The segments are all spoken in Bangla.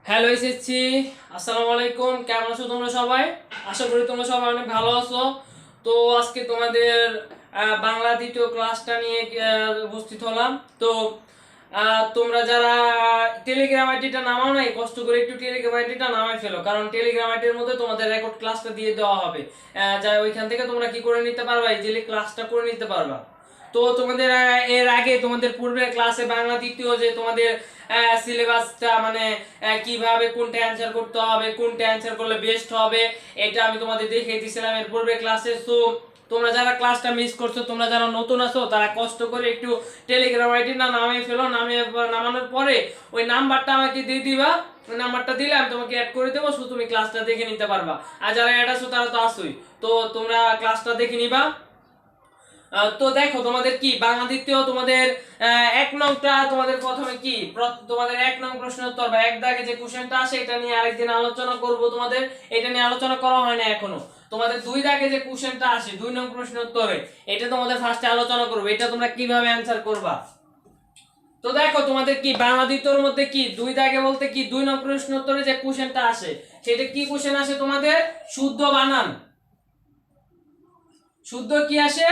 হ্যালো এসেছি। আসসালামু আলাইকুম, কেমন আছো তোমরা সবাই? আশা করি তোমরা সবাই অনেক ভালো আছো। তো আজকে তোমাদের বাংলা দ্বিতীয় ক্লাসটা নিয়ে উপস্থিত হলাম। তো তোমরা যারা টেলিগ্রাম আইডিটা নামাও নাই, কষ্ট করে একটু টেলিগ্রাম আইডিটা নামাই ফেলো, কারণ টেলিগ্রাম আইডির মধ্যে তোমাদের রেকর্ড ক্লাসটা দিয়ে দেওয়া হবে। যা ওইখান থেকে তোমরা কি করে নিতে পারবা, ইজিলি ক্লাসটা করে নিতে পারবা। তো তোমাদের এর আগে তোমাদের পূর্বের ক্লাসে বাংলা দ্বিতীয় যে তোমাদের সিলেবাসটা মানে কিভাবে কোনটা অ্যান্সার করতে হবে, কোনটা অ্যান্সার করলে বেস্ট হবে, এটা আমি তোমাদের দেখিয়ে দিয়েছিলাম এর পূর্বের ক্লাসে। সো তোমরা যারা ক্লাসটা মিস করছো, তোমরা যারা নতুন আছো, তারা কষ্ট করে একটু টেলিগ্রাম আইডি না নামিয়ে ফেলো। নামানোর পরে ওই নাম্বারটা আমাকে দিয়ে দিবা। ওই নাম্বারটা দিলে আমি তোমাকে অ্যাড করে দেবো, শুধু তুমি ক্লাসটা দেখে নিতে পারবা। আর যারা অ্যাড আছো তারা তো আসোই, তো তোমরা ক্লাসটা দেখে নিবা। তো দেখো তোমাদের কি বাংলা দ্বিতীয় তোমাদের এক নংটা তোমাদের প্রথমে কি তোমাদের এক নং প্রশ্ন উত্তর বা এক দাগে যে কোশ্চেনটা আসে এটা নিয়ে আরেকদিন আলোচনা করব। তোমাদের এটা নিয়ে আলোচনা করা হয় না এখনো। তোমাদের দুই দাগে যে কোশ্চেনটা আসে 2 নং প্রশ্ন উত্তরে, এটা তোমাদের ফার্স্টে আলোচনা করব, এটা তোমরা কিভাবে অ্যানসার করবা। তো দেখো তোমাদের কি বাংলা দ্বিতীয়র মধ্যে কি দুই দাগে বলতে কি 2 নং প্রশ্ন উত্তরে যে কোশ্চেনটা আসে, সেটা কি কোশ্চেন আসে তোমাদের? শুদ্ধ বানান। শুদ্ধ কি আসে?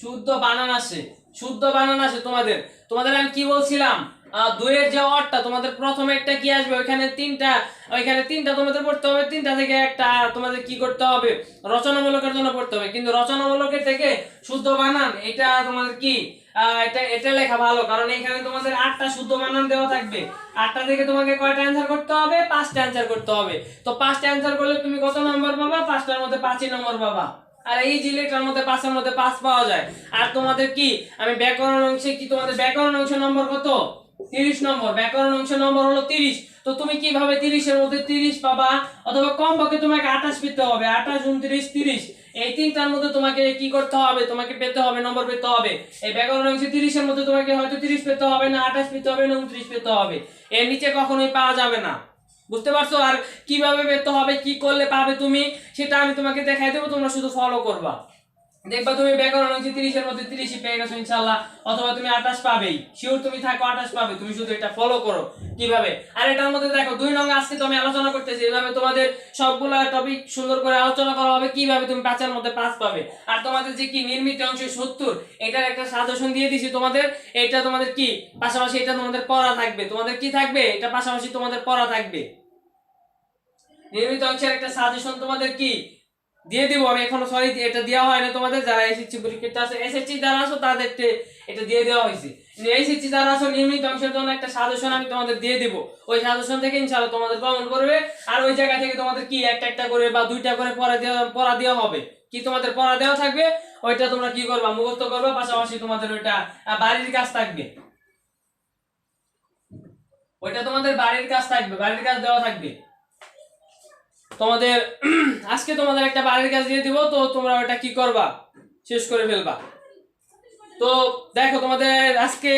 শুদ্ধ বানান আসে। শুদ্ধ বানান আসে তোমাদের। তোমাদের আমি কি বলছিলাম, দুইয়ের যে অর্থটা তোমাদের প্রথমে একটা কি আসবে, ওইখানে তিনটা তোমাদের পড়তে হবে, তিনটা থেকে একটা তোমাদের কি করতে হবে, রচনামূলকের জন্য পড়তে হবে। কিন্তু রচনামূলকের থেকে শুদ্ধ বানান এটা তোমাদের কি এটা এটা লেখা ভালো, কারণ এখানে তোমাদের 8টা শুদ্ধ বানান দেওয়া থাকবে। 8টা থেকে তোমাকে কয়টা অ্যানসার করতে হবে? 5টা অ্যানসার করতে হবে। তো 5টা অ্যানসার করলে তুমি কত নম্বর পাবা? 5টার মধ্যে 5ই নম্বর পাবা। আর এই জিলেটার মধ্যে 5-এর মধ্যে 5 পাওয়া যায়। আর তোমাদের কি আমি ব্যাকরণ অংশে কি তোমাদের ব্যাকরণ অংশ নম্বর কত? 30 নম্বর। ব্যাকরণ অংশ নম্বর হলো 30। তো তুমি কিভাবে 30 এর মধ্যে 30 পাবা? অথবা কমপক্ষে তোমাকে 28 পেতে হবে। 28 29 30, এই তিনটার মধ্যে তোমাকে কি করতে হবে? তোমাকে পেতে হবে, নম্বর পেতে হবে। এই ব্যাকরণ অংশে 30 এর মধ্যে তোমাকে হয়তো 30 পেতে হবে, না 28 পেতে হবে, না 29 পেতে হবে। এর নিচে কখনোই পাওয়া যাবে না। বুঝতে পারছো? আর কিভাবে পেতে হবে, কি করলে পাবে তুমি, সেটা আমি তোমাকে দেখাই দেবো, তোমরা শুধু ফলো করবা। দেখবা তুমি ব্যাকরণ অংশে 30 এর মধ্যে 30ই পেয়ে গেছো ইনশাআল্লাহ, অথবা তুমি 28 পাবেই, শিওর তুমি থাকো 28 পাবে। তুমি শুধু এটা ফলো করো কিভাবে। আর এটার মধ্যে দেখো 2 নং আজকে তো আমি আলোচনা করতেছি, এভাবে তোমাদের সবগুলা টপিক সুন্দর করে আলোচনা করা হবে কিভাবে তুমি 5 এর মধ্যে 5 পাবে। আর তোমাদের যে কি নির্মিত অংশে 70, এটার একটা সাজেশন দিয়ে দিছি তোমাদের। এটা তোমাদের কি পাশাপাশি এটা তোমাদের পড়া থাকবে। তোমাদের কি থাকবে? এটা পাশাপাশি তোমাদের পড়া থাকবে। নির্মিত অংশের একটা সাজেশন তোমাদের কি দিয়ে দিব আমি এখনো, সরি এটা দেওয়া হয় না তোমাদের। যারা এসএসসি পরীক্ষাতে আছে, এসএসসি যারা আছো তাদেরকে এটা দিয়ে দেওয়া হয়েছে। এসএসসি যারা আছো নির্মিত অংশের জন্য একটা সাজেশন আমি তোমাদের দিয়ে দিব। ওই সাজেশন থেকে ইনশাআল্লাহ তোমাদের কমন করবে। আর ওই জায়গা থেকে তোমাদের কি একটা একটা করে বা দুইটা করে পড়া দেওয়া হবে। কি তোমাদের পড়া দেওয়া থাকবে, ওইটা তোমরা কি করবা? মুখস্থ করবা, পাশাপাশি তোমাদের ওইটা বাড়ির কাজ থাকবে। ওইটা তোমাদের বাড়ির কাজ থাকবে, বাড়ির কাজ দেওয়া থাকবে তোমাদের। আজকে তোমাদের একটা বাড়ির কাজ দিয়ে দিব, তো তোমরা ওটা কি করবা? শেষ করে ফেলবা। তো দেখো তোমাদের আজকে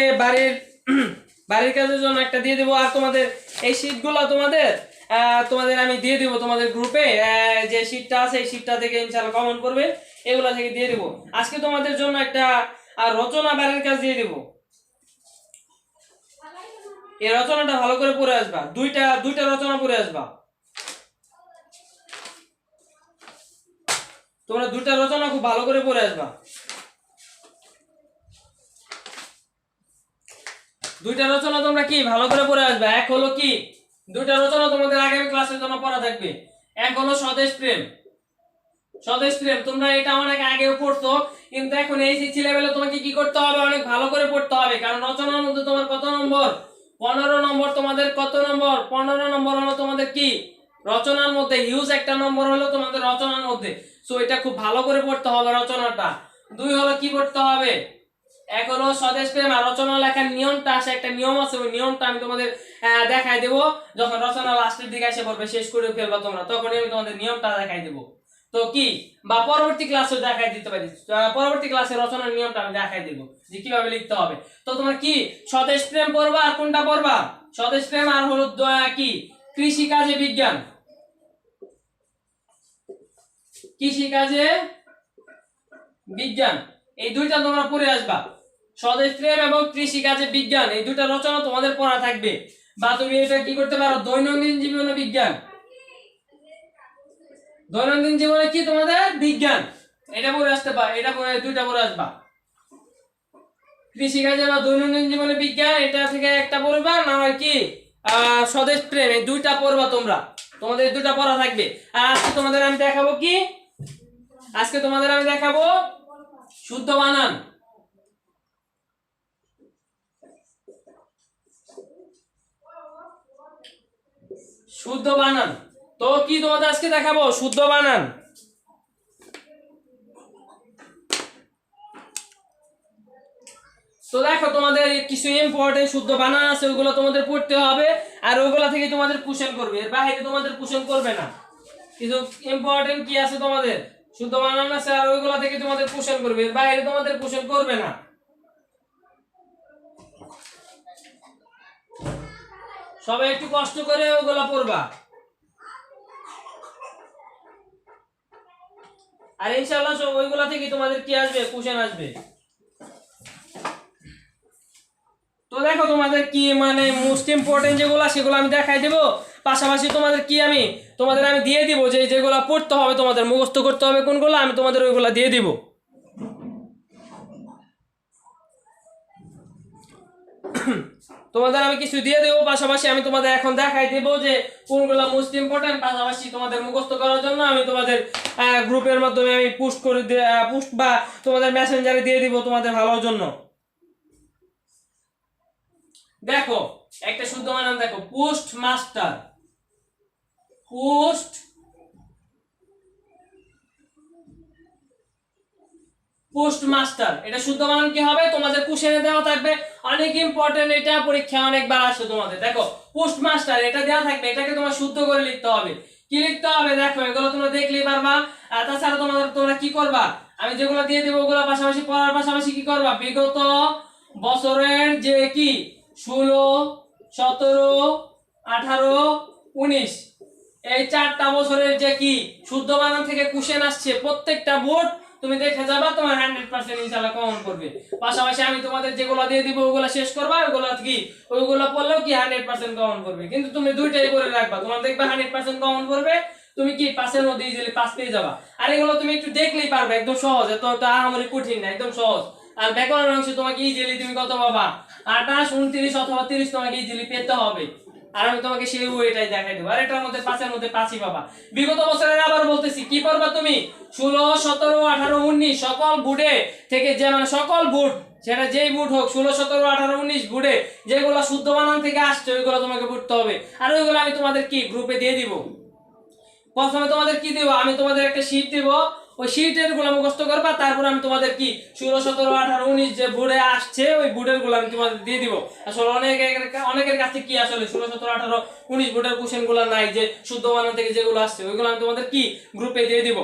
বাড়ির কাজের জন্য একটা দিয়ে দেবো। আর তোমাদের এই শীটগুলো তোমাদের আমি দিয়ে দিব তোমাদের গ্রুপে। যে শীটটা আছে এই শীটটা থেকে ইনশাআল্লাহ কমন করবে, এগুলা থেকে দিয়ে দিব। আজকে তোমাদের জন্য একটা রচনা বাড়ির কাজ দিয়ে দিব। এই রচনাটা ভালো করে পড়ে আসবা, দুইটা রচনা পড়ে আসবা। তোমরা দুইটা রচনা খুব ভালো করে পড়ে আসবা। দুইটা রচনা তোমরা কি ভালো করে পড়ে আসবে। এক হলো কি, দুইটা রচনা তোমাদের আগামী ক্লাসের জন্য পড়া থাকবে। এক হলো স্বদেশ প্রেম। স্বদেশ প্রেম তোমরা এটা অনেক আগেও পড়ছো, কিন্তু এখন এইচএসসি লেভেলে তোমাকে কি করতে হবে? অনেক ভালো করে পড়তে হবে, কারণ রচনার মধ্যে তোমার কত নম্বর? 15 নম্বর। তোমাদের কত নম্বর? 15 নম্বর হলো তোমাদের কি রচনার মধ্যে। হিউজ একটা নম্বর হলো তোমাদের রচনার মধ্যে। সো এটা খুব ভালো করে পড়তে হবে রচনাটা। দুই হলো কি পড়তে হবে? এক হলো স্বদেশ প্রেম। আর রচনা লেখার নিয়মটা আছে, একটা নিয়ম আছে, ওই নিয়মটা আমি তোমাদের দেখাই দেবো যখন রচনা লাস্টের দিকে এসে পড়বে, শেষ করে ফেলবা তোমরা, তখনই আমি তোমাদের নিয়মটা দেখাই দেবো। তো কি বা পরবর্তী ক্লাসে দেখাই দিতে পারি, পরবর্তী ক্লাসে রচনার নিয়মটা আমি দেখাই দেবো যে কিভাবে লিখতে হবে। তো তোমরা কি স্বদেশ প্রেম পড়বা, আর কোনটা পড়বা? স্বদেশ প্রেম আর হলো কি কৃষি কাজে বিজ্ঞান। কৃষি কাজে বিজ্ঞান, এই দুইটা তোমরা পড়ে আসবা। স্বদেশ প্রেম এবং কৃষি কাজে বিজ্ঞান, এই দুইটা রচনা তোমাদের পড়া থাকবে। বা তুমি এটা কি করতে পারো, দৈনন্দিন জীবনে বিজ্ঞান। দৈনন্দিন জীবনে কি তোমাদের বিজ্ঞান, এটা পড়ে আসতে পারো, এটা পড়ে দুইটা পড়ে আসবা। কৃষিকাজে বা দৈনন্দিন জীবনে বিজ্ঞান, এটা থেকে একটা পড়বা, না হয় কি স্বদেশ প্রেম, এই দুইটা পড়বা তোমরা, তোমাদের দুইটা পড়া থাকবে। আর আজকে তোমাদের আমি দেখাবো কি, আজকে তোমাদের আমি দেখাবো শুদ্ধ বানান। শুদ্ধ বানান, তো কি তোমাদের আজকে দেখাবো শুদ্ধ বানান। তো দেখো তোমাদের কিছু ইম্পর্টেন্ট শুদ্ধ বানান আছে, ওগুলো তোমাদের পড়তে হবে, আর ওগুলা থেকে তোমাদের কোশ্চেন করবে, এর বাইরে তোমাদের কোশ্চেন করবে না। কিছু ইম্পর্টেন্ট কি আছে তোমাদের শুদ্ধ বানান আছে, আর ওইগুলা থেকে তোমাদের কোশ্চেন করবে, এর বাইরে তোমাদের কোশ্চেন করবে না। সবাই একটু কষ্ট করে ওগুলা পড়বা, আর ইনশাআল্লাহ সব ওইগুলা থেকে তোমাদের কি আসবে, কোশ্চেন আসবে। তো দেখো তোমাদের কি মানে মোস্ট ইম্পর্টেন্ট যেগুলো সেগুলো আমি দেখাই দেবো, পাশাপাশি তোমাদের কি আমি দিয়ে দিব যে যেগুলো পড়তে হবে, তোমাদের মুখস্থ করতে হবে কোনগুলো, আমি তোমাদের ওইগুলো দিয়ে দিব। তোমাদের আমি কিছু দিয়ে দেবো, পাশাপাশি আমি তোমাদের এখন দেখাই দেবো যে কোনগুলো মোস্ট ইম্পর্টেন্ট, পাশাপাশি তোমাদের মুখস্থ করার জন্য আমি তোমাদের গ্রুপের মাধ্যমে আমি পোস্ট করে পোস্ট বা তোমাদের মেসেঞ্জারে দিয়ে দিব তোমাদের ভালোর জন্য। দেখো একটা শুদ্ধ বানান দেখো, post master, post post master, এটা শুদ্ধ বানান কি হবে তোমাদের কোশ্চেনে দেওয়া থাকবে, অনেক ইম্পর্টেন্ট, এটা পরীক্ষা অনেকবার আসে তোমাদের। দেখো পোস্ট মাস্টার এটা দেওয়া থাকবে, এটাকে তোমার শুদ্ধ করে লিখতে হবে। কি লিখতে হবে দেখো, এগুলো তোমরা দেখলেই পারবা। আর তাছাড়া তোমরা কি করবা, আমি যেগুলো দিয়ে দেবো ওগুলো পাশাপাশি পড়ার পাশাপাশি কি করবা, বিগত বছরের যে কি 16, 17, 18, 19 এই 4টা বছরের যে কি শুদ্ধ বানান থেকে কোশ্চেন আসছে, প্রত্যেকটা বোর্ড তুমি দেখে যাবা, তোমার 100% ইনশাআল্লাহ কমন করবে। পাশাপাশি আমি তোমাদের যেগুলো দিয়ে দিব ওগুলো শেষ করবা, ওগুলো কি ওইগুলো পড়লেও কি 100% কমন করবে। কিন্তু তুমি দুইটাই করে রাখবা, তোমার দেখবা 100% কমন করবে, তুমি কি পাসের মধ্যে ইজিলি পাস পেয়ে যাবা। আর এগুলো তুমি একটু দেখলেই পারবে, একদম সহজ, এত আহামরি কঠিন না, একদম সহজ। আর ব্যাকরণ অংশ তোমাকে ইজিলি তুমি কত পাবা, 28, 29 অথবা 30 তোমাকে ইজিলি পেতে হবে। আর আমি তোমাকে সেই ওয়েটাই দেখাই দেবো, আর এটার মধ্যে 5-এর মধ্যে 5ই পাবা। বিগত বছরের আবার বলতেছি কি পারবা তুমি, 16, 17, 18, 19 সকল বুডে থেকে, যে মানে সকল বুট, সেটা যেই বুট হোক, 16, 17, 18, 19 বুডে যেগুলো শুদ্ধ বানান থেকে আসছে ওইগুলো তোমাকে পড়তে হবে। আর ওইগুলো আমি তোমাদের কি গ্রুপে দিয়ে দিব। প্রথমে তোমাদের কি দেবো, আমি তোমাদের একটা শীট দেবো, ওই শীটের গুলো মুখস্থ করবা, তারপর আমি তোমাদের কি 16, 17, 18, 19 যে বুড়ে আসছে ওই বুড়ের গুলো আমি তোমাদের দিয়ে দিব। আসলে অনেকের কাছে কি আসলে 16, 17, 18, 19 বুড়ের কোশ্চেন গুলো নাই, যে শুদ্ধ বানান থেকে যেগুলো আসছে ওইগুলো আমি তোমাদের কি গ্রুপে দিয়ে দিব।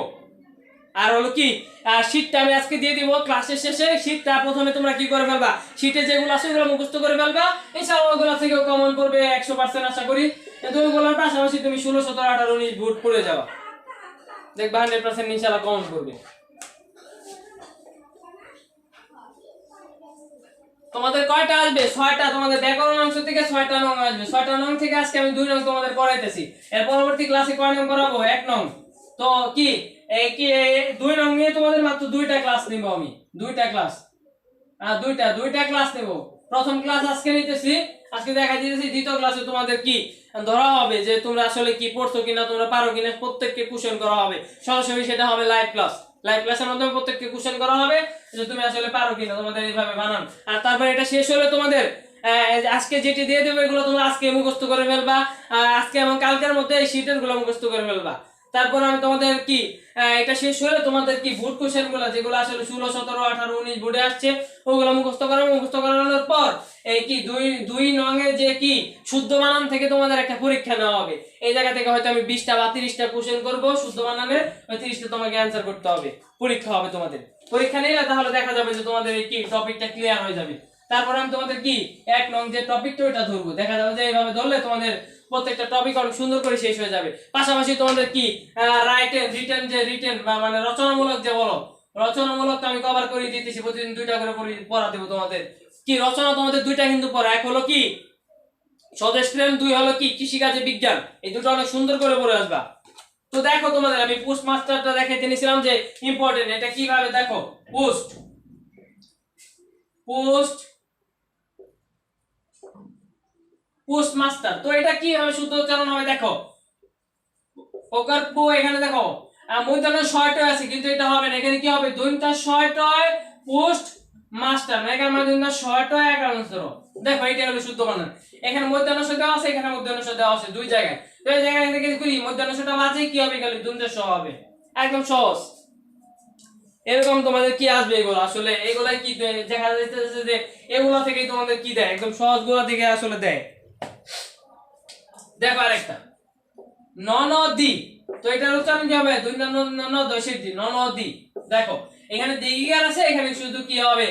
আর হলো কি শীটটা আমি আজকে দিয়ে দিব ক্লাসের শেষে। শীটটা প্রথমে তোমরা কি করে ফেলবা, শীটে যেগুলো আছে ওগুলো মুখস্থ করে ফেলবা, ইনশাআল্লাহ ওগুলো থেকেও কমন করবে 100% আশা করি। কিন্তু ওগুলোর পাশাপাশি তুমি 16, 17, 18, 19 বুট পড়ে যাবা, দেখবা 100% ইনশাআল্লাহ কমন করবে। তোমাদের কয়টা আসবে, 6টা, তোমাদের ব্যাকরণ অংশ থেকে 6টা নং আসবে। 6টা নং থেকে আজকে আমি 2 নং তোমাদের করাইতেছি, এর পরবর্তী ক্লাসে কয় নং করাবো, 1 নং। তো কি এই কি 2 নং নিয়ে তোমাদের মাত্র 2টা ক্লাস নিব আমি, 2টা ক্লাস, দুইটা ক্লাস নেব। প্রথম ক্লাস আজকে নিতেছি, আজকে দেখা দিতেছি, দ্বিতীয় ক্লাসে তোমাদের কি ধরা হবে যে তোমরা আসলে কি পড়ছো কিনা, তোমরা পারো কিনা, প্রত্যেককে কোশ্চেন করা হবে সরাসরি, সেটা হবে লাইভ ক্লাস। লাইভ ক্লাসের মাধ্যমে প্রত্যেককে কোশ্চেন করা হবে যে তুমি আসলে পারো কিনা, তোমাদের এইভাবে বানান। আর তারপর এটা শেষ হলে তোমাদের আজকে যেটি দিয়ে দেবো এগুলো তোমরা আজকে মুখস্থ করে ফেলবা, আজকে এবং কালকের মধ্যে এই শীটের গুলো মুখস্থ করে ফেলবা। তারপর আমি তোমাদের কি এটা শেষ হলে তোমাদের কি বুট কোশ্চেন গুলো যেগুলো আসলে 16, 17, 18, 19 বুটে আসছে ওগুলো মুখস্থ করানোর পর এই কি দুই নঙে যে কি শুদ্ধ বানান থেকে তোমাদের একটা পরীক্ষা নেওয়া হবে। এই জায়গা থেকে হয়তো আমি 20টা বা 30টা কোশ্চেন করব শুদ্ধ বানানের, ওই 30টা তোমাকে অ্যানসার করতে হবে, পরীক্ষা হবে তোমাদের। পরীক্ষা নিলে তাহলে দেখা যাবে যে তোমাদের এই কি টপিকটা ক্লিয়ার হয়ে যাবে। তারপর আমি তোমাদের কি 1 নং যে টপিকটা ওইটা ধরবো, দেখা যাবে যে এইভাবে ধরলে তোমাদের প্রত্যেকটা টপিক অনেক সুন্দর করে শেষ হয়ে যাবে। পাশাপাশি তোমাদের কি রিটেন বা মানে রচনামূলক যে বলো, রচনামূলক আমি কভার করে দিতেছি, প্রতিদিন 2টা করে পড়া দেবো তোমাদের। কি রচনা তোমাদের 2টা কিন্তু পড়া, এক হলো কি স্বদেশ প্রেম, 2 হলো কি কৃষিকাজে বিজ্ঞান। এই দুটো অনেক সুন্দর করে পড়ে আসবা। তো দেখো তোমাদের আমি পোস্ট মাস্টারটা দেখাইতে নিয়েছিলাম যে ইম্পর্টেন্ট, এটা কিভাবে দেখো। পোস্ট পোস্ট পোস্ট মাস্টার, তো এটা কিভাবে শুদ্ধ উচ্চারণ হবে দেখো। ওকার পো, এখানে দেখো মূর্ধন্য শয়টয় আছে কিন্তু এটা হবে না, এখানে কি হবে দৈন্তা শয়টয় পোস্ট মাস্টার, মানে এখানে মূর্ধন্য শয়টয় একান্তর। দেখো এটা হলো শুদ্ধ বানান। এখানে মূর্ধন্য শ দেওয়া আছে, এখানে মূর্ধন্য শ দেওয়া আছে দুই জায়গায়। তো এই জায়গায় থেকে করি মূর্ধন্য শটা বাজে কি হবে, খালি দৈন্তা শ হবে। একদম সহজ। এরকম তোমাদের কি আসবে এগুলো, আসলে এগুলাই কি দেখা যাইতেছে যে এগুলা থেকেই তোমাদের কি দেয়, একদম সহজ গুলা থেকে আসলে দেয়। দেখো আরেকটা ননদী, তো এটার উচ্চারণ কি হবে দুই নন দশের দি ননদী। দেখো এখানে দীর্ঘিকার আছে, এখানে শুধু কি হবে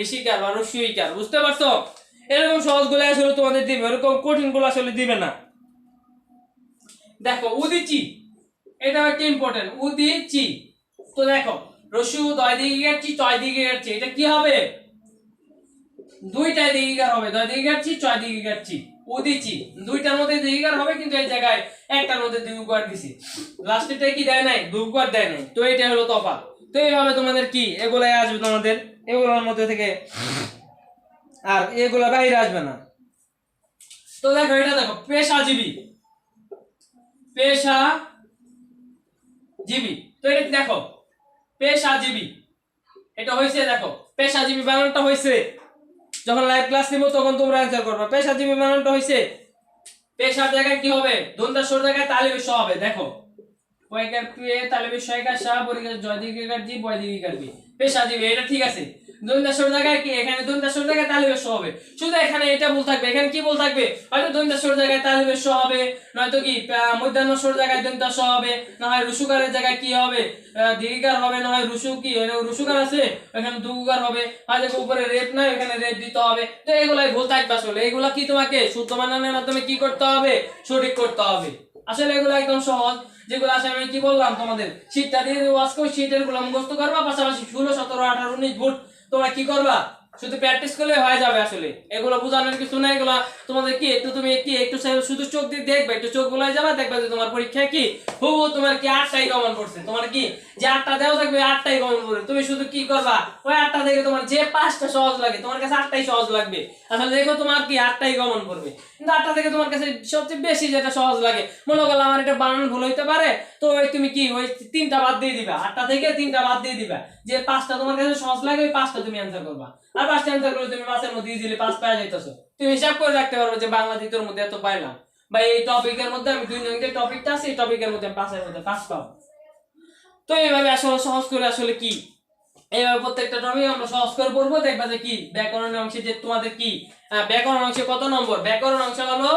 ঋষিকার বা রস্যইকার, বুঝতে পারছো? এরকম সহজ গুলো আসলে তোমাদের দিবে, এরকম কঠিন গুলো আসলে দিবে না। দেখো উদিচি, এটা একটা ইম্পর্টেন্ট, উদিচি। তো দেখো রস্যু দয় দীর্ঘিকার চি চয় দীর্ঘিকার চি, এটা কি হবে দুইটাই দীর্ঘিকার হবে, দয় দীর্ঘিকার চি চয় দীর্ঘিকার চি। উদিচি দুইটার মধ্যে দীর্ঘিকার হবে, কিন্তু এই জায়গায় একটার মধ্যে দীর্ঘকার দিছি, লাস্টেরটা কি দেয় নাই দীর্ঘকার দেয় নাই, তো এটা হলো তফাৎ। তো এইভাবে তোমাদের কি এগুলাই আসবে তোমাদের, এগুলোর মধ্যে থেকে আর এগুলা বাইরে আসবে না। তো দেখো এটা দেখো পেশাজীবী, পেশাজীবী, তো এটা দেখো পেশাজীবী, এটা হয়েছে দেখো পেশাজীবী বানানটা হয়েছে, যখন লাইভ ক্লাস নিব তখন তোমরা অ্যানসার করবে। পেশাজীবী বানানটা হয়েছে, পেশার জায়গায় কি হবে দন্তা সর জায়গায় তালিবের স হবে। দেখো কয়কার পে তালিবের শয়কার সা পরিকার জয় দিকের জি বয় দিকের বি, পেশাজীবী, এটা ঠিক আছে। দন্তা সর জায়গায় কি, এখানে দন্তা সর জায়গায় তালিবের স হবে, শুধু এখানে এটা ভুল থাকবে। এখানে কি ভুল থাকবে, হয়তো দন্তা সর জায়গায় তালিবের স হবে, নয়তো কি মধ্যাহ্ন সর জায়গায় দন্তা স হবে, না হয় রুসুকারের জায়গায় কি হবে দীর্ঘকার হবে, না হয় রুসু কি রুসুকার আছে এখানে দুগার হবে, হয়তো উপরে রেপ নাই এখানে রেপ দিতে হবে। তো এগুলাই ভুল থাকবে, আসলে এগুলা কি তোমাকে শুদ্ধ বানানের মাধ্যমে কি করতে হবে সঠিক করতে হবে। আসলে এগুলো একদম সহজ, যেগুলো আসলে আমি কি বললাম তোমাদের শীটটা দিয়ে আজকে শীটের গুলো মুখস্থ করবা, পাশাপাশি 16 17 18 19 ভোট তোমরা কি করবা শুধু প্র্যাকটিস করলে হয়ে যাবে। আসলে এগুলো বোঝানোর কিছু নাই, এগুলো তোমাদের কি একটু তুমি কি একটু শুধু চোখ দিয়ে দেখবে, একটু চোখ বুলাই যাবা, দেখবে যে তোমার পরীক্ষায় কি হুবহু তোমার কি 8টাই কমন পড়ছে, তোমার কি যে 8টা দেওয়া থাকবে 8টাই কমন পড়বে। তুমি শুধু কি করবা ওই 8টা থেকে তোমার যে 5টা সহজ লাগে তোমার কাছে 8টাই সহজ লাগবে। আসলে দেখো তোমার কি 8টাই কমন পড়বে, কিন্তু 8টা থেকে তোমার কাছে সবচেয়ে বেশি যেটা সহজ লাগে, মনে করলে আমার এটা বানান ভুল হইতে পারে, তো ওই তুমি কি ওই 3টা বাদ দিয়ে দিবা, 8টা থেকে 3টা বাদ দিয়ে দিবা, যে 5টা তোমার কাছে সহজ লাগে ওই 5টা তুমি অ্যানসার করবা। আর 5টা অ্যানসার করলে তুমি 5 এর মধ্যে ইজিলি 5 পেয়ে যাইতেছো। তুমি হিসাব করে রাখতে পারবে যে বাংলা দ্বিতীয়র মধ্যে এত পাইলাম, বা এই টপিকের মধ্যে আমি 2 নং যে টপিকটা আছে এই টপিকের মধ্যে 5 এর মধ্যে 5 পাবো। তো এইভাবে আসলে সহজ করে আসলে কি এইভাবে প্রত্যেকটা টপিক আমরা সহজ করে পড়বো, দেখবা যে কি ব্যাকরণের অংশে যে তোমাদের কি ব্যাকরণ অংশে কত নম্বর, ব্যাকরণ অংশ হলো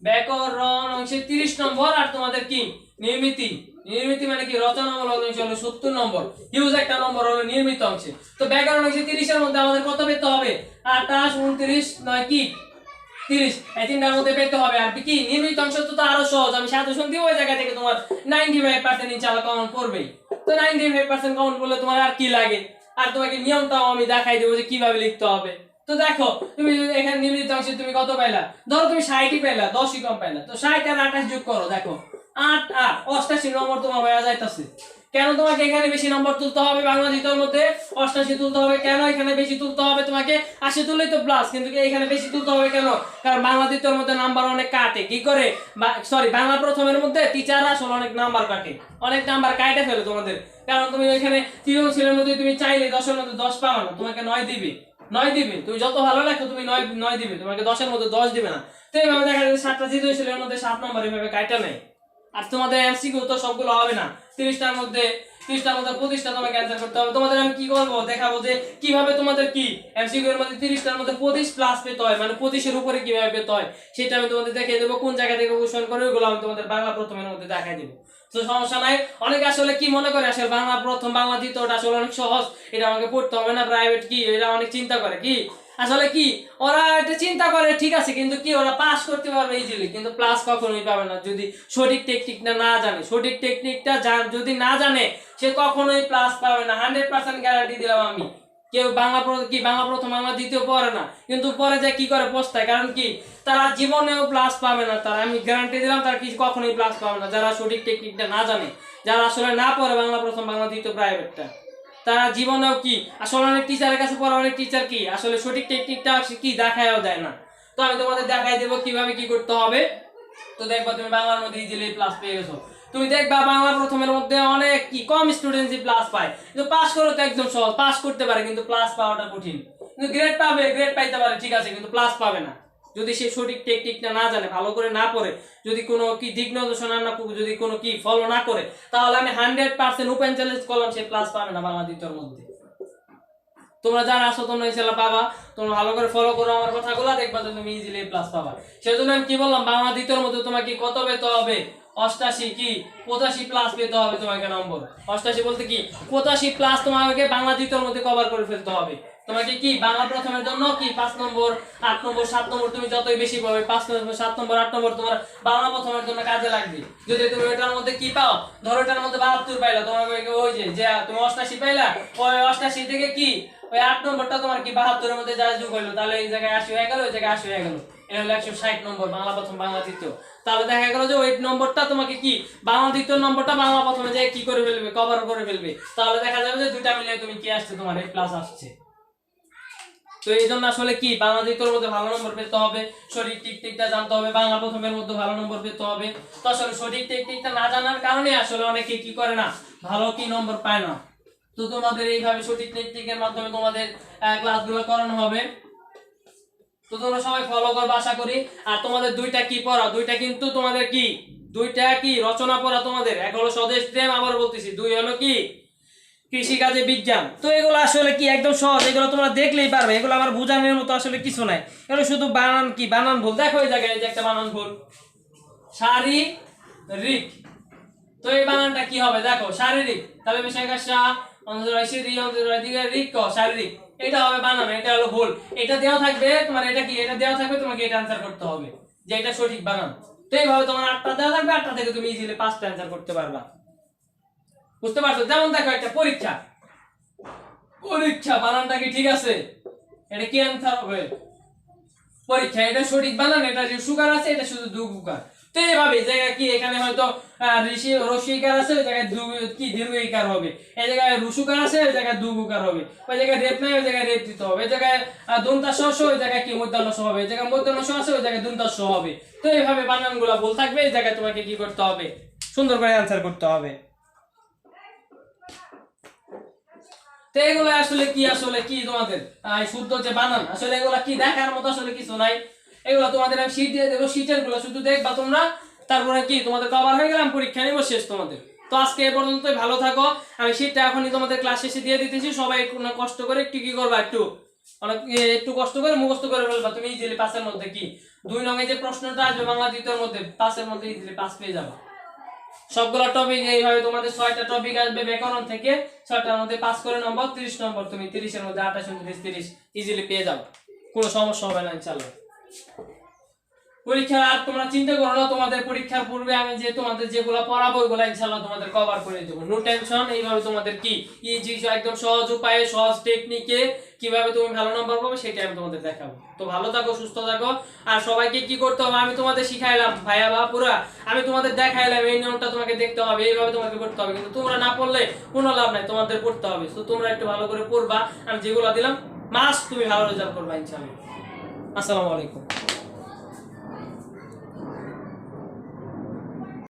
ব্যাকরণ অংশে 30 নম্বর, আর তোমাদের কি নির্মিতি, নির্মিতি মানে কি রচনামূলক অংশ হলো 70 নম্বর, হিউজ একটা নম্বর হলো নির্মিত অংশে। তো ব্যাকরণ অংশে 30 এর মধ্যে আমাদের কত পেতে হবে 28 29 নয় কি 30, এই তিনটার মধ্যে পেতে হবে। আর কি নির্মিত অংশ তো আরো সহজ, আমি সাজেশন দিব ওই জায়গা থেকে তোমার 95% ইনশাআল্লাহ কমন পড়বেই। তো 95% কমন পড়লে তোমার আর কি লাগে, আর তোমাকে নিয়মটাও আমি দেখাই দেবো যে কিভাবে লিখতে হবে। তো দেখো তুমি এখানে নির্মিত অংশে তুমি কত পাইলা, ধরো তুমি 60ই পাইলা, 10ই কম পাইলা, তো 60 আর 28 যোগ করো, দেখো 8 8 88 নম্বর তোমার হয়ে যাইতাছে। কেন তোমাকে এখানে বেশি নম্বর তুলতে হবে, বাংলা দ্বিতীয়র মধ্যে 88 তুলতে হবে কেন, এখানে বেশি তুলতে হবে তোমাকে 80 তুললেই তো প্লাস, কিন্তু এখানে বেশি তুলতে হবে কেন, কারণ বাংলা দ্বিতীয়র মধ্যে নাম্বার অনেক কাটে, কি করে সরি বাংলা প্রথমের মধ্যে টিচাররা আসলে অনেক নাম্বার কাটে, অনেক নাম্বার কাটে ফেলে তোমাদের, কারণ তুমি এখানে সৃজনশীলের মধ্যে তুমি চাইলে 10 এর মধ্যে 10 পাবা না, তোমাকে 9 দিবে, 9 দিবে, তুমি যত ভালো লেখো তুমি 9 9 দিবে, তোমাকে 10 এর মধ্যে 10 দিবে না। তো এইভাবে দেখা যায় 7টা সৃজনশীলের মধ্যে 7 নম্বর এভাবে কাটা নেই। আর তোমাদের এমসিকিউ তো সবগুলো হবে না, 30টার মধ্যে 25টা তোমাকে অ্যানসার করতে হবে। তোমাদের আমি কি করব দেখাবো যে কিভাবে তোমাদের কি এমসিকিউ এর মধ্যে 30টার মধ্যে 25 প্লাস পেতে হয়, মানে 25 এর উপরে কিভাবে পেতে হয় সেটা আমি তোমাদের দেখিয়ে দেবো, কোন জায়গা থেকে কোশ্চেন করে ওগুলো আমি তোমাদের বাংলা প্রথমের মধ্যে দেখাই দেবো। তো সমস্যা নাই, অনেকে আসলে কি মনে করে আসলে বাংলা প্রথম বাংলা দ্বিতীয়টা আসলে অনেক সহজ, এটা আমাকে পড়তে হবে না, প্রাইভেট কি এটা অনেক চিন্তা করে, কি আসলে কি ওরা এটা চিন্তা করে ঠিক আছে, কিন্তু কি ওরা পাস করতে পারবে ইজিলি, কিন্তু প্লাস কখনোই পাবে না যদি সঠিক টেকনিকটা না জানে, সঠিক টেকনিকটা যদি না জানে সে কখনোই প্লাস পাবে না, 100% গ্যারান্টি দিলাম আমি। কেউ বাংলা প্রথম বাংলা দ্বিতীয় পড়ে না, কিন্তু পরে যে কি করে পস্তায়, কারণ কি তারা জীবনেও প্লাস পাবে না, তারা আমি গ্যারান্টি দিলাম তারা কি কখনোই প্লাস পাবে না, যারা সঠিক টেকনিকটা না জানে, যারা আসলে না পড়ে বাংলা প্রথম বাংলা দ্বিতীয় প্রাইভেটটা, তারা জীবনেও কি আসলে অনেক টিচারের কাছে পড়ে, অনেক টিচার কি আসলে সঠিক টেকনিকটা কি দেখায়ও দেয় না। তো আমি তোমাদের দেখাই দেবো কিভাবে কি করতে হবে। তো দেখবা তুমি বাংলার মধ্যে ইজিলি প্লাস পেয়ে গেছো। তুমি দেখবা বাংলা প্রথমের মধ্যে অনেক কি কম স্টুডেন্টই প্লাস পায়, কিন্তু পাস করো তো একদম সহজ, পাস করতে পারে, কিন্তু প্লাস পাওয়াটা কঠিন। কিন্তু গ্রেড পাবে, গ্রেড পাইতে পারে ঠিক আছে, কিন্তু প্লাস পাবে না যদি সে সঠিক টেকনিকটা না জানে, ভালো করে না পড়ে, যদি কোনো কি দিক নির্দেশনা না, যদি কোনো কি ফলো না করে, তাহলে আমি 100% ওপেন চ্যালেঞ্জ করলাম সে প্লাস পাবে না বাংলা দ্বিতীয়র মধ্যে। তোমরা যারা আসো তোমরা ইনশাআল্লাহ পাবা, তোমরা ভালো করে ফলো করো আমার কথাগুলো, দেখবা তুমি ইজিলি প্লাস পাবা। সেজন্য আমি কি বললাম, বাংলা দ্বিতীয়র মধ্যে তোমাকে কত পেতে হবে, 88 কি 85 প্লাস পেতে হবে তোমাকে নম্বর। 88 বলতে কি 85 প্লাস তোমাকে বাংলা দ্বিতীয়র মধ্যে কভার করে ফেলতে হবে। তোমাকে কি বাংলা প্রথমের জন্য কি 5 নম্বর 8 নম্বর 7 নম্বর তুমি যতই বেশি পাবে, 5 নম্বর 7 নম্বর 8 নম্বর তোমার বাংলা প্রথমের জন্য কাজে লাগবে। যদি তুমি এটার মধ্যে কি পাও, ধরো এটার মধ্যে 72 পাইলা, তোমাকে ওই যে তুমি 88 পাইলা, ওই 88 থেকে কি ওই 8 নম্বরটা তোমার কি 72 এর মধ্যে যা যোগ হলো, তাহলে এই জায়গায় 80 হয়ে গেল, ওই জায়গায় 80 হয়ে গেল, এটা হলো 160 নম্বর বাংলা প্রথম বাংলা দ্বিতীয়। তাহলে দেখা গেল যে ওই নম্বরটা তোমাকে কি বাংলা দ্বিতীয় নম্বরটা বাংলা প্রথমে যায় কি করে ফেলবে, কভার করে ফেলবে। তাহলে দেখা যাবে যে দুইটা মিলে তুমি কি আসছে, তোমার এই প্লাস আসছে। তো এই জন্য আসলে কি বাংলা দ্বিতীয়র মধ্যে ভালো নম্বর পেতে হবে, সঠিক টেকনিকটা জানতে হবে, বাংলা প্রথমের মধ্যে ভালো নম্বর পেতে হবে। তো আসলে সঠিক টেকনিকটা না জানার কারণে আসলে অনেকে কি করে না, ভালো কি নম্বর পায় না। তো তোমাদের এইভাবে সঠিক টেকনিকের মাধ্যমে তোমাদের ক্লাসগুলো করানো হবে। তো তোমরা সবাই ফলো করবে আশা করি। আর তোমাদের দুইটা কি পড়া, দুইটা কিন্তু তোমাদের কি দুইটা কি রচনা পড়া তোমাদের, এক হলো স্বদেশ প্রেম, আবার বলতেছি, দুই হলো কি কৃষিকাজে বিজ্ঞান। তো এগুলো আসলে কি একদম সহজ, এগুলো তোমরা দেখলেই পারবে, এগুলো আমার বোঝানোর মতো আসলে কিছু নাই। এগুলো শুধু বানান কি বানান ভুল, দেখো এই জায়গায় যে একটা বানান ভুল, শারীরিক। তো এই বানানটা কি হবে দেখো, শারীরিক, তাহলে বিশেষ শারীরিক, এটা হবে বানান, এটা হলো ভুল। এটা দেওয়া থাকবে তোমার, এটা কি এটা দেওয়া থাকবে, তোমাকে এটা অ্যানসার করতে হবে যে এটা সঠিক বানান। তো এইভাবে তোমার 8টা দেওয়া থাকবে, 8টা থেকে তুমি ইজিলি 5টা অ্যানসার করতে পারবা। বুঝতে পারছো? যেমন দেখো একটা পরীক্ষা, পরীক্ষা বানানটা কি ঠিক আছে, এটা কি অ্যানসার হবে পরীক্ষা, এটা সঠিক বানান, এটা যে সুগার আছে এটা শুধু দুগুকার। তো এইভাবে জায়গা কি এখানে হয়তো রসিকার আছে, ওই জায়গায় কি দীর্ঘইকার হবে, এই জায়গায় রুসুকার আছে, ওই জায়গায় দুগুকার হবে, ওই জায়গায় রেপ নাই, ওই জায়গায় রেপ দিতে হবে, এই জায়গায় দন্তাস ওই জায়গায় কি মধ্যাহ্নস হবে, এই জায়গায় মধ্যাহ্নস আছে, ওই জায়গায় দন্তাস হবে। তো এইভাবে বানানগুলো বল থাকবে, এই জায়গায় তোমাকে কি করতে হবে, সুন্দর করে অ্যানসার করতে হবে। তো এগুলো আসলে কি তোমাদের শুদ্ধ যে বানান, আসলে এগুলা কি দেখার মতো আসলে কিছু নাই। এগুলো তোমাদের আমি শীট দিয়ে দেবো, শীটের গুলো শুধু দেখবা তোমরা, তারপরে কি তোমাদের কভার হয়ে গেলাম, পরীক্ষা নিব শেষ তোমাদের। তো আজকে এ পর্যন্তই, ভালো থাকো। আমি শীটটা এখনই তোমাদের ক্লাস শেষে দিয়ে দিতেছি, সবাই কষ্ট করে একটু কি করবা, একটু কষ্ট করে মুখস্থ করে ফেলবা, তুমি ইজিলি পাসের মধ্যে কি 2 নঙে যে প্রশ্নটা আসবে বাংলা দ্বিতীয়ের মধ্যে, পাসের মধ্যে ইজিলি পাস পেয়ে যাবা। সবগুলো টপিক এইভাবে তোমাদের 6টা টপিক আসবে ব্যাকরণ থেকে, 6টার মধ্যে 5 করে নম্বর, 30 নম্বর, তুমি 30 এর মধ্যে 28 29 30 ইজিলি পেয়ে যাবে, কোনো সমস্যা হবে না ইনশাআল্লাহ। পরীক্ষা আর তোমরা চিন্তা করো না, তোমাদের পরীক্ষার পূর্বে আমি যে তোমাদের যেগুলো পড়াবো ওইগুলো ইনশাআল্লাহ তোমাদের কভার করে দেব, নো টেনশন। এইভাবে তোমাদের কি ইজি একদম সহজ উপায়ে, সহজ টেকনিকে কিভাবে তুমি ভালো নম্বর পাবে সেটা আমি তোমাদের দেখাবো। তো ভালো থাকো, সুস্থ থাকো। আর সবাইকে কি করতে হবে আমি তোমাদের শিখাইলাম ভাইয়া বাপুরা, আমি তোমাদের দেখাইলাম এই নিয়মটা তোমাকে দেখতে হবে, এইভাবে তোমাকে করতে হবে, কিন্তু তোমরা না পড়লে কোনো লাভ নাই, তোমাদের পড়তে হবে। তো তোমরা একটু ভালো করে পড়বা, আমি যেগুলো দিলাম মাস্ট তুমি ভালো রেজাল্ট করবা ইনশাআল্লাহ। আসসালামু আলাইকুম।